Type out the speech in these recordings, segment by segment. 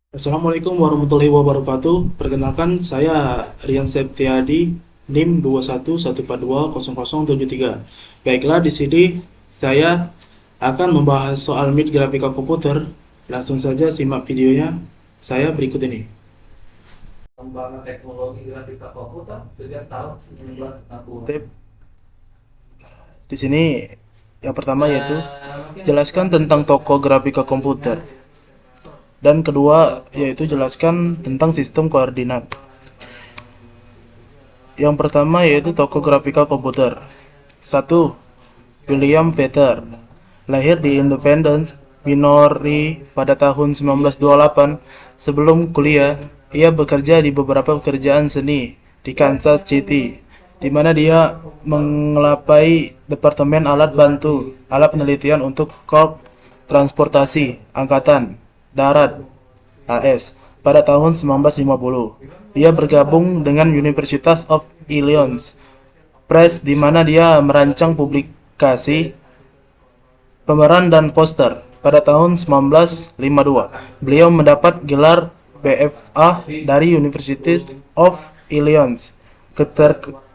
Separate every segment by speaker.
Speaker 1: Assalamualaikum warahmatullahi wabarakatuh. Perkenalkan, saya Rian Septiadi, NIM 211420073. Baiklah, di sini saya akan membahas soal MIT grafika komputer. Langsung saja simak videonya saya berikut ini.
Speaker 2: Pengembangan teknologi grafika komputer sejak tahun 1960.
Speaker 1: Di sini yang pertama yaitu jelaskan tentang toko grafika komputer. Dan kedua yaitu jelaskan tentang sistem koordinat. Yang pertama yaitu toko grafika komputer. 1. William Peter. Lahir di Independence, Missouri pada tahun 1928. Sebelum kuliah, ia bekerja di beberapa pekerjaan seni di Kansas City, di mana dia mengelapai Departemen Alat Bantu, alat penelitian untuk Korps Transportasi Angkatan Darat AS pada tahun 1950. Dia bergabung dengan University of Illinois Press, di mana dia merancang publikasi, pemeran dan poster. Pada tahun 1952, beliau mendapat gelar BFA dari University of Illinois.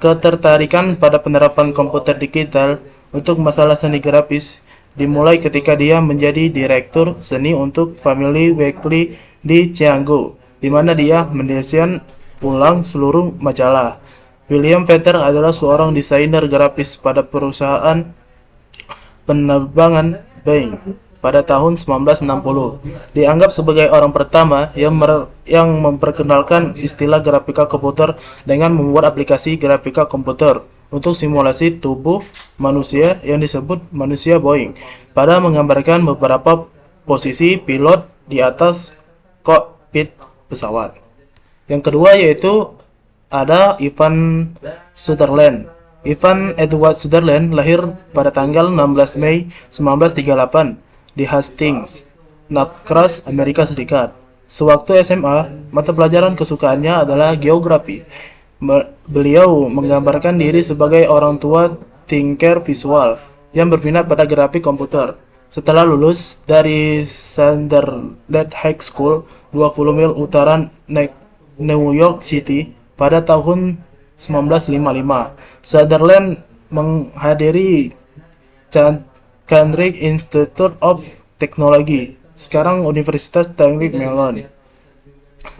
Speaker 1: Ketertarikan pada penerapan komputer digital untuk masalah seni grafis dimulai ketika dia menjadi direktur seni untuk Family Weekly di Chicago, di mana dia mendesain ulang seluruh majalah. William Vetter adalah seorang desainer grafis pada perusahaan penerbangan Boeing pada tahun 1960. Dianggap sebagai orang pertama yang memperkenalkan istilah grafika komputer dengan membuat aplikasi grafika komputer untuk simulasi tubuh manusia yang disebut manusia Boeing, pada menggambarkan beberapa posisi pilot di atas kokpit pesawat. Yang kedua yaitu ada Ivan Sutherland. Ivan Edward Sutherland lahir pada tanggal 16 Mei 1938 di Hastings, Nebraska, Amerika Serikat. Sewaktu SMA, mata pelajaran kesukaannya adalah geografi. Beliau menggambarkan diri sebagai orang tua thinker visual yang berminat pada grafik komputer. Setelah lulus dari Sunderland High School, 20 mil utara New York City, pada tahun 1955, Sutherland menghadiri Cambridge Institute of Technology, sekarang Universitas Carnegie Mellon,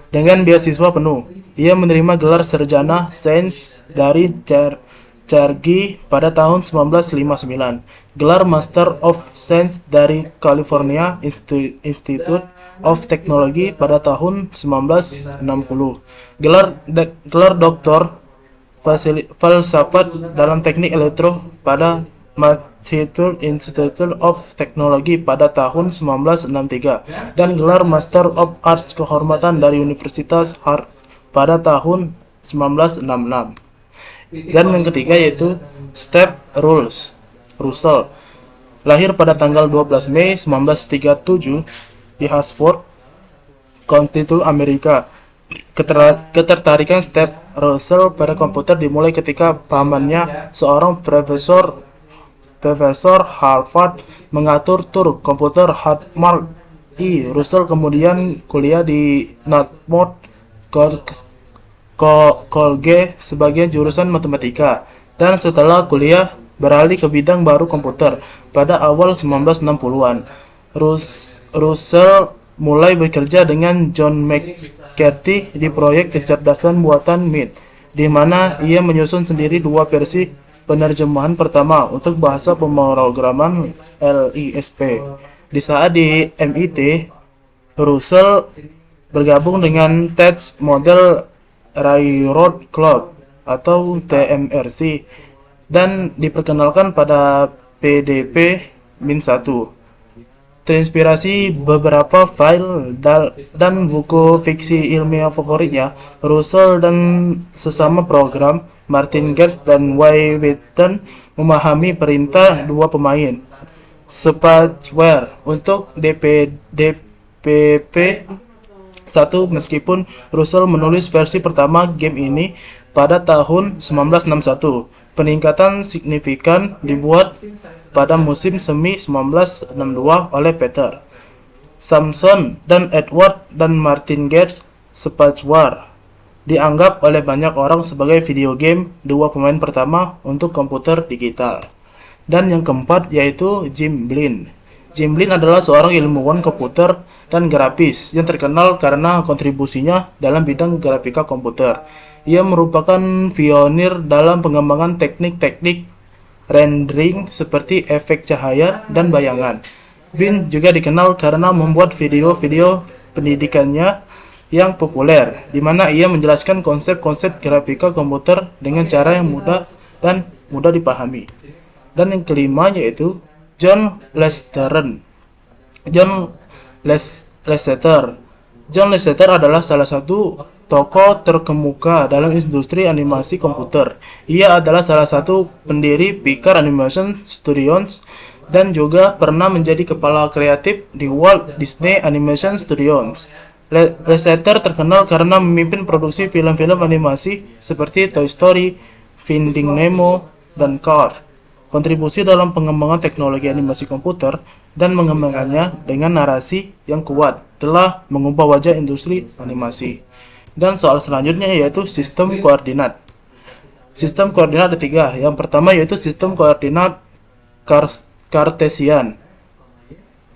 Speaker 1: dengan beasiswa penuh. Ia menerima gelar sarjana sains dari Carnegie pada tahun 1959, gelar Master of Science dari California Institute of Technology pada tahun 1960, gelar doktor filsafat dalam teknik elektro pada Massachusetts Institute of Technology pada tahun 1963, dan gelar Master of Arts kehormatan dari Universitas Harvard pada tahun 1966. Dan yang ketiga yaitu Steve Russell. Lahir pada tanggal 12 Mei 1937 di Hartford, Connecticut, Amerika. Ketertarikan Steve Russell pada komputer dimulai ketika pamannya, seorang profesor Harvard, mengatur tur komputer Hartmut I. Russell kemudian kuliah di Northmont College sebagai jurusan matematika, dan setelah kuliah beralih ke bidang baru komputer pada awal 1960-an. Russell mulai bekerja dengan John McCarthy di proyek kecerdasan buatan MIT, di mana ia menyusun sendiri dua versi penerjemahan pertama untuk bahasa pemrograman LISP. Di saat di MIT, Russell bergabung dengan Test Model Railroad Club atau TMRC dan diperkenalkan pada PDP-1. Terinspirasi beberapa file dan buku fiksi ilmiah favoritnya, Russell dan sesama program Martin Getz dan Y. Witten memahami perintah dua pemain spyware untuk DPP 1. Meskipun Russell menulis versi pertama game ini pada tahun 1961, peningkatan signifikan dibuat pada musim semi 1962 oleh Peter. Samson dan Edward dan Martin Gates Space War dianggap oleh banyak orang sebagai video game dua pemain pertama untuk komputer digital. Dan yang keempat yaitu Jim Blin. Jim Blin adalah seorang ilmuwan komputer dan grafis yang terkenal karena kontribusinya dalam bidang grafika komputer. Ia merupakan pionir dalam pengembangan teknik-teknik rendering seperti efek cahaya dan bayangan. Blin juga dikenal karena membuat video-video pendidikannya yang populer, di mana ia menjelaskan konsep-konsep grafika komputer dengan cara yang mudah dan mudah dipahami. Dan yang kelima yaitu John Lasseter. John Lasseter adalah salah satu tokoh terkemuka dalam industri animasi komputer. Ia adalah salah satu pendiri Picard Animation Studios dan juga pernah menjadi kepala kreatif di Walt Disney Animation Studios. Lasseter terkenal karena memimpin produksi film-film animasi seperti Toy Story, Finding Nemo, dan Cars. Kontribusi dalam pengembangan teknologi animasi komputer dan mengembangkannya dengan narasi yang kuat telah mengubah wajah industri animasi. Dan soal selanjutnya yaitu sistem koordinat. Sistem koordinat ada tiga. Yang pertama yaitu sistem koordinat Cartesian.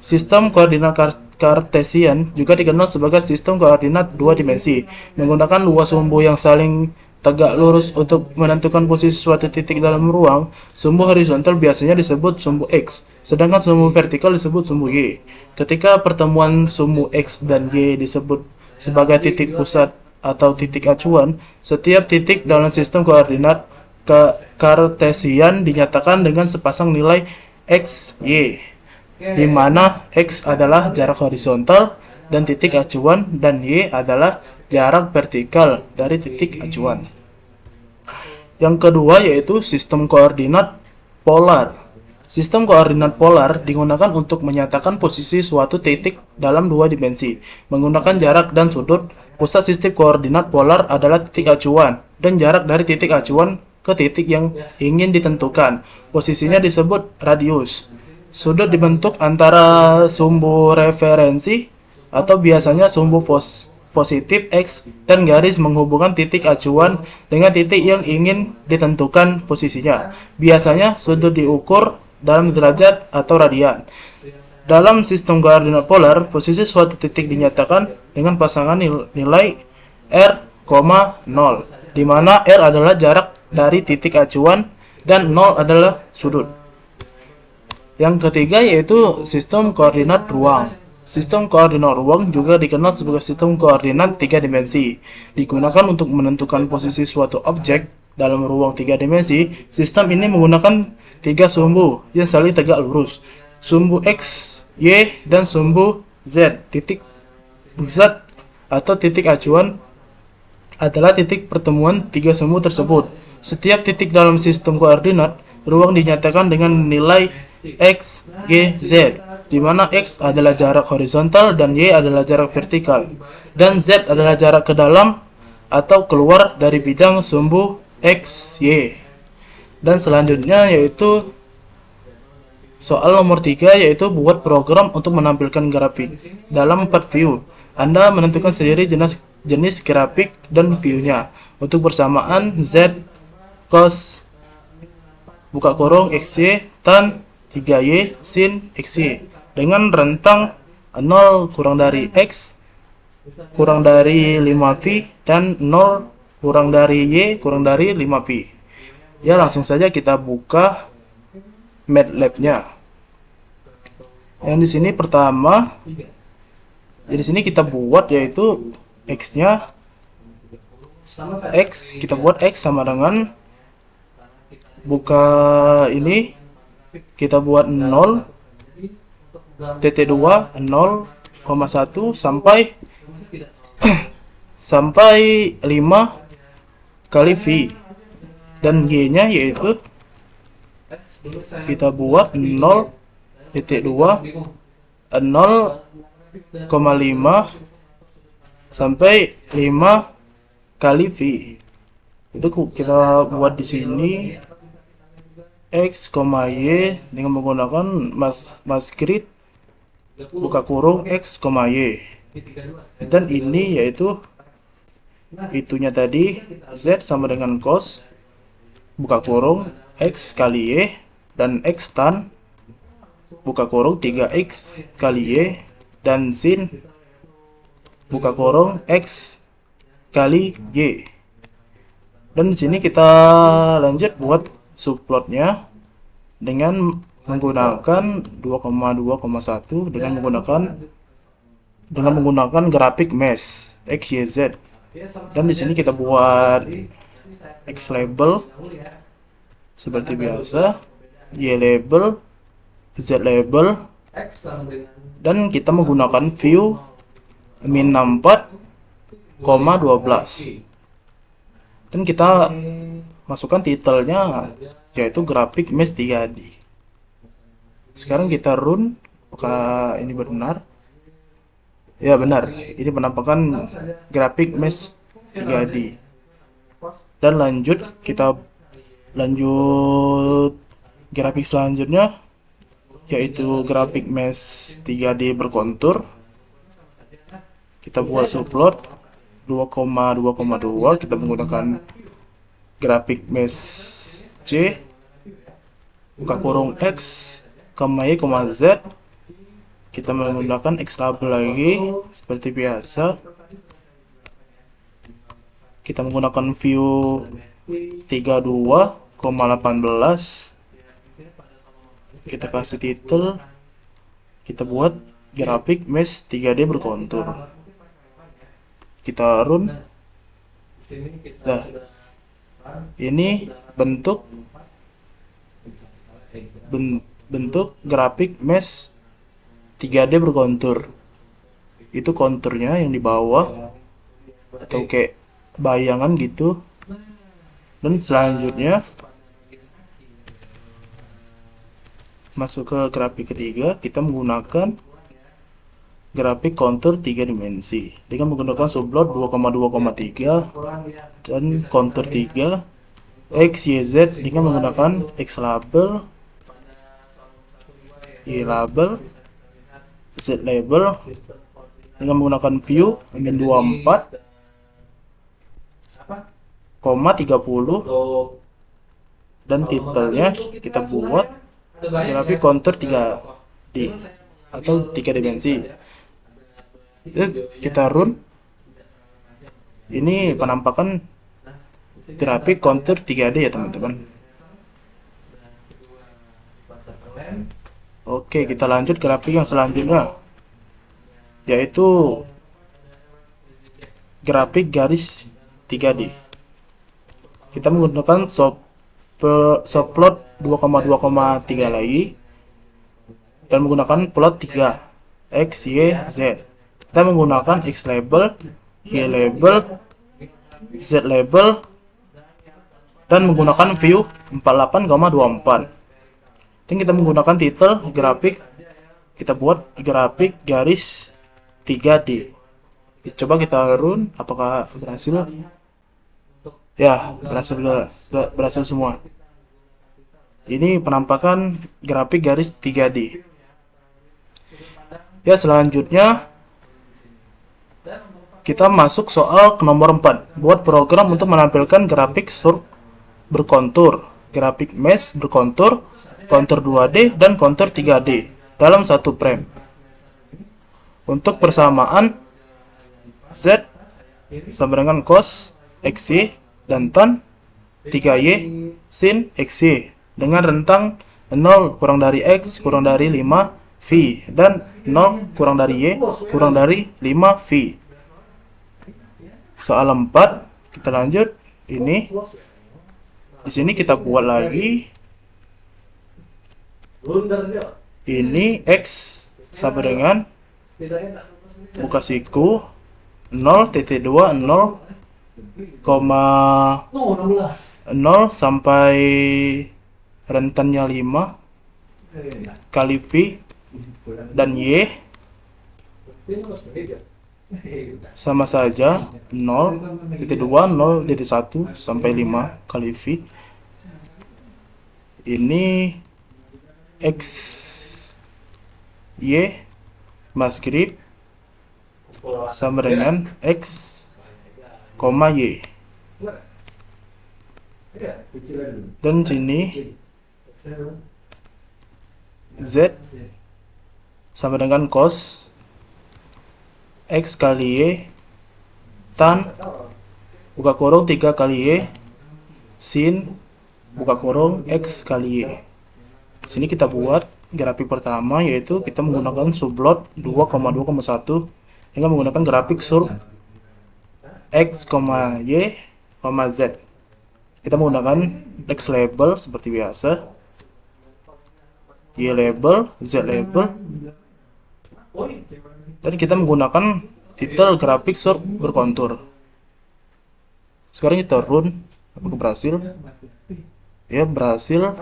Speaker 1: Sistem koordinat Cartesian juga dikenal sebagai sistem koordinat dua dimensi, menggunakan dua sumbu yang saling tegak lurus untuk menentukan posisi suatu titik dalam ruang. Sumbu horizontal biasanya disebut sumbu X, sedangkan sumbu vertikal disebut sumbu Y. Ketika pertemuan sumbu X dan Y disebut sebagai titik pusat atau titik acuan, setiap titik dalam sistem koordinat Cartesian dinyatakan dengan sepasang nilai X, Y, di mana X adalah jarak horizontal dan titik acuan dan Y adalah jarak vertikal dari titik acuan. Yang kedua yaitu sistem koordinat polar. Sistem koordinat polar digunakan untuk menyatakan posisi suatu titik dalam dua dimensi. Menggunakan jarak dan sudut, pusat sistem koordinat polar adalah titik acuan dan jarak dari titik acuan ke titik yang ingin ditentukan. Posisinya disebut radius. Sudut dibentuk antara sumbu referensi atau biasanya sumbu positif X dan garis menghubungkan titik acuan dengan titik yang ingin ditentukan posisinya. Biasanya sudut diukur dalam derajat atau radian. Dalam sistem koordinat polar, posisi suatu titik dinyatakan dengan pasangan nilai R, 0, di mana R adalah jarak dari titik acuan dan 0 adalah sudut. Yang ketiga yaitu sistem koordinat ruang. Sistem koordinat ruang juga dikenal sebagai sistem koordinat tiga dimensi. Digunakan untuk menentukan posisi suatu objek dalam ruang tiga dimensi. Sistem ini menggunakan tiga sumbu yang saling tegak lurus. Sumbu X, Y, dan sumbu Z. Titik pusat atau titik acuan adalah titik pertemuan tiga sumbu tersebut. Setiap titik dalam sistem koordinat ruang dinyatakan dengan nilai X, Y, Z, di mana X adalah jarak horizontal dan Y adalah jarak vertikal, dan Z adalah jarak ke dalam atau keluar dari bidang sumbu X, Y. Dan selanjutnya yaitu soal nomor 3 yaitu buat program untuk menampilkan grafik dalam 4 view. Anda menentukan sendiri jenis grafik dan view-nya. Untuk bersamaan Z, cos, buka kurung, XY, tan, 3Y, sin, XY. Dengan rentang 0 kurang dari X, kurang dari 5V, dan 0 kurang dari Y, kurang dari 5V. Ya, langsung saja kita buka MATLAB-nya. Yang di sini pertama, di sini kita buat yaitu X-nya, kita buat X sama dengan buka ini, kita buat 0, TT2 0,1 sampai 5 kali V, dan Y-nya yaitu kita buat 0, TT2 0,5 sampai 5 kali V. Itu kita buat di sini X, Y dengan menggunakan mass grid buka kurung X, Y. Dan ini yaitu itunya tadi Z sama dengan cos buka kurung X kali Y dan X tan buka kurung 3X kali Y dan sin buka kurung X kali Y. Dan di sini kita lanjut buat subplotnya dengan menggunakan 2,2,1 dengan menggunakan grafik mesh X, Y, Z. Dan di sini kita buat X label seperti biasa, Y label, Z label, dan kita menggunakan view min 64,12. Dan kita masukkan titelnya yaitu grafik mesh 3D. Sekarang kita run, apakah ini benar? Ya benar, ini penampakan grafik mesh 3D. Dan kita lanjut grafik selanjutnya yaitu grafik mesh 3D berkontur. Kita buat subplot 2,2,2, kita menggunakan grafik mesh C buka kurung X, Y, Z. Kita menggunakan X label lagi seperti biasa. Kita menggunakan view 32,18. Kita kasih titel, kita buat grafik mesh 3D berkontur. Kita run. Nah, ini bentuk grafik mesh 3D berkontur. Itu konturnya yang di bawah atau kayak bayangan gitu. Dan selanjutnya masuk ke grafik ketiga, kita menggunakan grafik kontur 3 dimensi dengan menggunakan subplot 2,2,3 dan kontur 3 X, Y, Z dengan menggunakan X label, Y label, Z label dengan menggunakan view min 24,30 dan titelnya kita buat grafik kontur 3D atau 3 dimensi. Kita run. Ini penampakan grafik kontur 3D ya teman-teman. Oke, kita lanjut grafik yang selanjutnya yaitu grafik garis 3D. Kita menggunakan subplot 2,2,3 lagi dan menggunakan plot 3 X, Y, Z. Kita menggunakan X label, Y label, Z label, dan menggunakan view 48,24. Dan kita menggunakan titel grafik, kita buat grafik garis 3D. Coba kita run, apakah berhasil? Ya, berhasil semua. Ini penampakan grafik garis 3D. Ya, selanjutnya kita masuk soal ke nomor 4. Buat program untuk menampilkan grafik surf berkontur, grafik mesh berkontur, kontur 2D, dan kontur 3D dalam satu frame. Untuk persamaan Z sama dengan cos XY dan tan 3Y sin XY dengan rentang 0 kurang dari X kurang dari 5 V dan 0 kurang dari Y kurang dari 5 V. Soal 4 kita lanjut. Ini di sini kita buat lagi. Ini X sama dengan buka siku 0,2 0,0 sampai rentannya 5 kali V dan Y sama saja 0,2 0,1 sampai 5 kali V. Ini X Y maskrip sama dengan X, Y. Dan sini Z sama dengan cos X kali Y tan buka kurung 3 kali Y sin buka kurung X kali Y. Sini kita buat grafik pertama, yaitu kita menggunakan subplot 2,2,1 hingga menggunakan grafik sur X, Y, Z. Kita menggunakan X label seperti biasa, Y label, Z label, dan kita menggunakan titel grafik sur berkontur. Sekarang kita run, apakah berhasil? Ya, berhasil.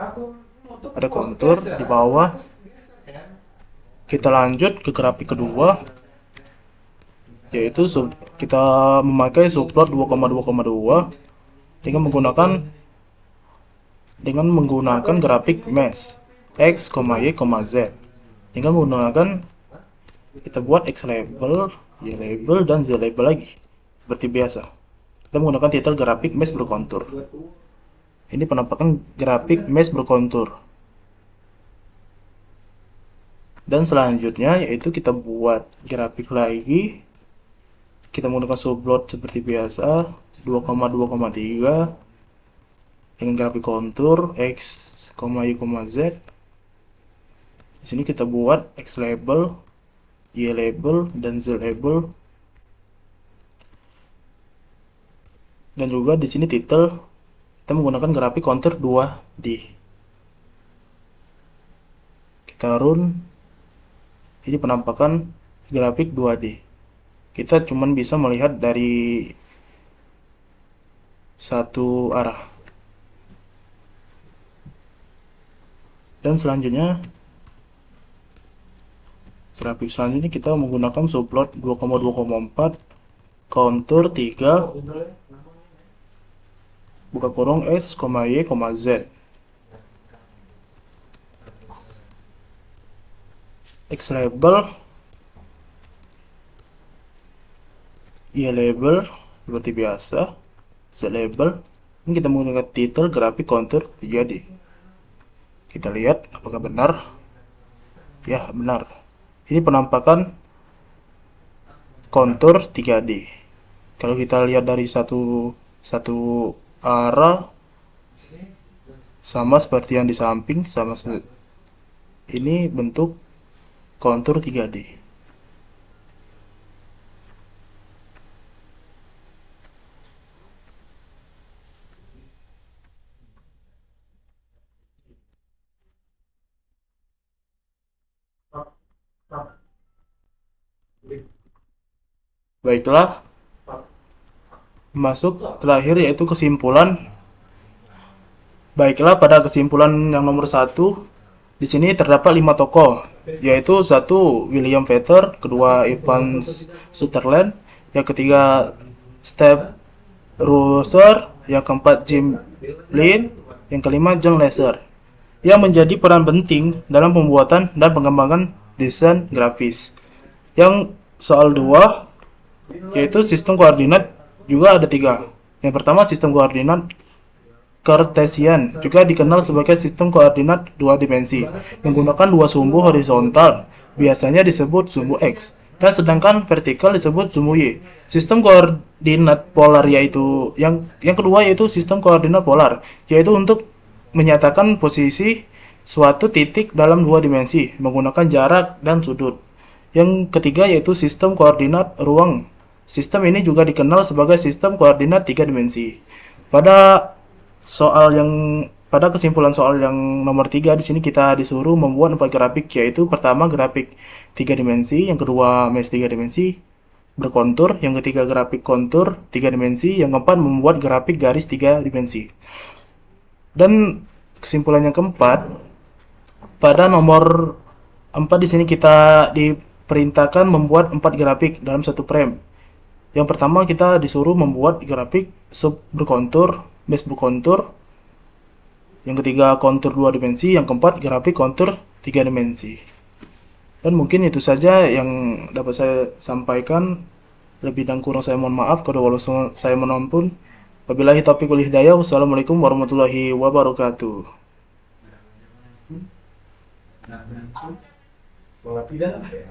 Speaker 1: Ada kontur di bawah. Kita lanjut ke grafik kedua, yaitu kita memakai subplot 2,2,2 dengan menggunakan grafik mesh X, Y, Z. Dengan menggunakan kita buat X label, Y label, dan Z label lagi seperti biasa. Kita menggunakan titel grafik mesh berkontur. Ini penampakan grafik mesh berkontur. Dan selanjutnya yaitu kita buat grafik lagi. Kita menggunakan subplot seperti biasa 2,2,3 dengan grafik kontur X, Y, Z. Di sini kita buat X label, Y label, dan Z label. Dan juga di sini titel kita menggunakan grafik kontur 2D. Kita run. Ini penampakan grafik 2D. Kita cuman bisa melihat dari satu arah. Dan selanjutnya grafik selanjutnya kita menggunakan subplot 2,2,4 kontur 3 buka kurung X, Y, Z. X label, Y label seperti biasa, Z label. Ini kita menggunakan titel grafik kontur 3D. Kita lihat apakah benar. Ya, benar. Ini penampakan kontur 3D. Kalau kita lihat dari satu arah, sama seperti yang di samping, ini bentuk kontur 3D. Baiklah, masuk terakhir yaitu kesimpulan. Baiklah, pada kesimpulan yang nomor 1, di sini terdapat 5 tokoh, yaitu 1 William Feather, kedua Ivan Sutherland, yang ketiga Steve Roser, yang keempat Jim Lin, yang kelima John Lasser, yang menjadi peran penting dalam pembuatan dan pengembangan desain grafis. Yang soal 2, yaitu sistem koordinat, juga ada 3. Yang pertama sistem koordinat Cartesian, juga dikenal sebagai sistem koordinat 2 dimensi, menggunakan 2 sumbu horizontal, biasanya disebut sumbu X, dan sedangkan vertikal disebut sumbu Y. Sistem koordinat polar yaitu yang kedua yaitu sistem koordinat polar, yaitu untuk menyatakan posisi suatu titik dalam 2 dimensi menggunakan jarak dan sudut. Yang ketiga yaitu sistem koordinat ruang. Sistem ini juga dikenal sebagai sistem koordinat 3 dimensi. Pada kesimpulan soal yang nomor 3, di sini kita disuruh membuat 4 grafik, yaitu pertama grafik 3 dimensi, yang kedua mesh 3 dimensi berkontur, yang ketiga grafik kontur 3 dimensi, yang keempat membuat grafik garis 3 dimensi. Dan kesimpulan yang keempat, pada nomor 4 di sini kita diperintahkan membuat 4 grafik dalam satu frame. Yang pertama kita disuruh membuat grafik sub berkontur, mesh berkontur. Yang ketiga kontur 2 dimensi, yang keempat grafik kontur 3 dimensi. Dan mungkin itu saja yang dapat saya sampaikan. Lebih dan kurang saya mohon maaf. Kalau saya mohon ampun. Wabillahi taufiq wal hidayah. Wassalamualaikum warahmatullahi wabarakatuh.
Speaker 3: Nah, kalau tidak, ya,